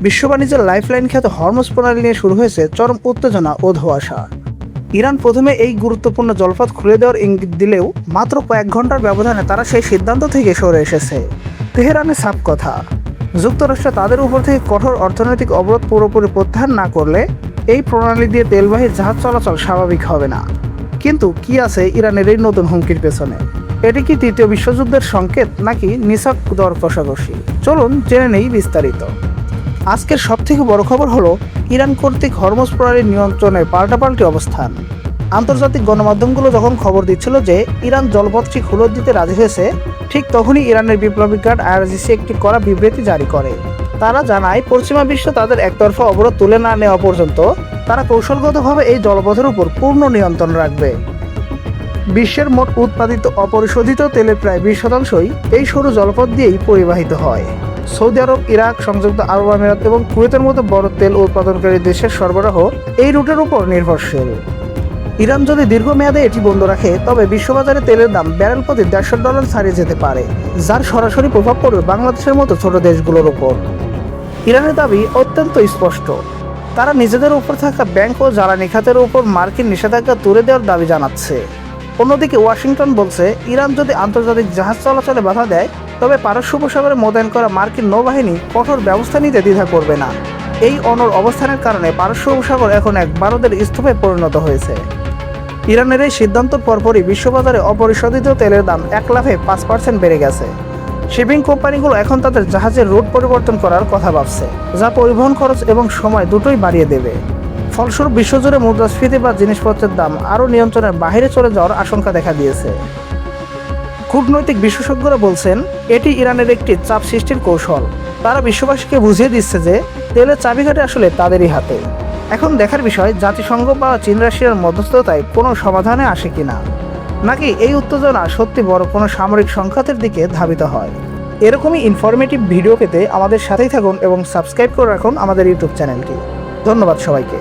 বিশ্ব বাণিজ্যের লাইফলাইন খ্যাত হরমুজ প্রণালী নিয়ে শুরু হয়েছে চরম উত্তেজনা ও ধোঁয়াশা। ইরান প্রথমে এই গুরুত্বপূর্ণ জলপথ খুলে দেওয়ার ইঙ্গিত দিলেও মাত্র কয়েক ঘন্টার ব্যবধানে তারা সেই সিদ্ধান্ত থেকে সরে এসেছে। তেহরানের সাফ কথা, যুক্তরাষ্ট্র তাদের উপর থেকে কঠোর অর্থনৈতিক অবরোধ পুরোপুরি প্রত্যাহার না করলে এই প্রণালী দিয়ে তেলবাহী জাহাজ চলাচল স্বাভাবিক হবে না। কিন্তু কি আছে ইরানের এই নতুন হুমকির পেছনে? এটি কি তৃতীয় বিশ্বযুদ্ধের সংকেত নাকি নিছক দর কষাকষি? চলুন জেনে নেই বিস্তারিত। আজকের সবথেকে বড় খবর হলো ইরান কর্তৃক হরমুজ প্রণালীর নিয়ন্ত্রণের পাল্টাপাল্টি অবস্থান। আন্তর্জাতিক গণমাধ্যমগুলো যখন খবর দিচ্ছিল যে ইরান জলপথটি খুলে দিতে রাজি হয়েছে, ঠিক তখনই ইরানের বিপ্লবী গার্ড IRGC একটি কড়া বিবৃতি জারি করে। তারা জানায় পশ্চিমা বিশ্ব তাদের একতরফা অবরোধ তুলে না নেওয়া পর্যন্ত তারা কৌশলগতভাবে এই জলপথের উপর পূর্ণ নিয়ন্ত্রণ রাখবে। বিশ্বের মোট উৎপাদিত অপরিশোধিত তেলের প্রায় 20% এই সরু জলপথ দিয়েই পরিবাহিত হয়। সৌদি আরব, ইরাক, সংযুক্ত আরব আমিরাত এবং কুয়েতের মতো বড় তেল উৎপাদনকারী দেশের সরবরাহ এই রুটের উপর নির্ভরশীল। ইরান যদি দীর্ঘমেয়াদে এটি বন্ধ রাখে তবে বিশ্ববাজারে তেলের দাম ব্যারেল প্রতি $150 ছাড়িয়ে যেতে পারে, যার সরাসরি প্রভাব পড়বে বাংলাদেশের মতো ছোট দেশগুলোর উপর। ইরানের দাবি অত্যন্ত স্পষ্ট, তারা নিজেদের উপর থাকা ব্যাংক ও জ্বালানি খাতের উপর মার্কিন নিষেধাজ্ঞা তুলে দেওয়ার দাবি জানাচ্ছে। অন্যদিকে ওয়াশিংটন বলছে ইরান যদি আন্তর্জাতিক জাহাজ চলাচলে বাধা দেয় তবে পারস্য উপসাগরে মোতায়েন করা মার্কিন নৌবাহিনী কঠোর ব্যবস্থা নিতে দ্বিধা করবে না। এই অনড় অবস্থানের কারণে পারস্য উপসাগর এখন এক বারুদের স্তূপে পরিণত হয়েছে। ইরানের এই সিদ্ধান্ত পরপরই বিশ্ববাজারে অপরিশোধিত তেলের দাম 1 লাফে 5% বেড়ে গেছে। শিপিং কোম্পানিগুলো এখন তাদের জাহাজের রুট পরিবর্তন করার কথা ভাবছে, যা পরিবহন খরচ এবং সময় দুটোই বাড়িয়ে দেবে। ফলস্বরূপ বিশ্বজুড়ে মুদ্রাস্ফীতি বা জিনিসপত্রের দাম আরও নিয়ন্ত্রণের বাইরে চলে যাওয়ার আশঙ্কা দেখা দিয়েছে। কূটনৈতিক বিশেষজ্ঞরা বলছেন এটি ইরানের একটি চাপ সৃষ্টির কৌশল। তারা বিশ্ববাসীকে বুঝিয়ে দিচ্ছে যে তেলের চাবিকাঠি আসলে তাদেরই হাতে। এখন দেখার বিষয় জাতিসংঘ বা চীন রাশিয়ার মধ্যস্থতায় কোনো সমাধানে আসে কিনা, নাকি এই উত্তেজনা সত্যি বড় কোনো সামরিক সংঘাতের দিকে ধাবিত হয়। এরকমই ইনফরমেটিভ ভিডিও পেতে আমাদের সাথেই থাকুন এবং সাবস্ক্রাইব করে রাখুন আমাদের ইউটিউব চ্যানেলটি। ধন্যবাদ সবাইকে।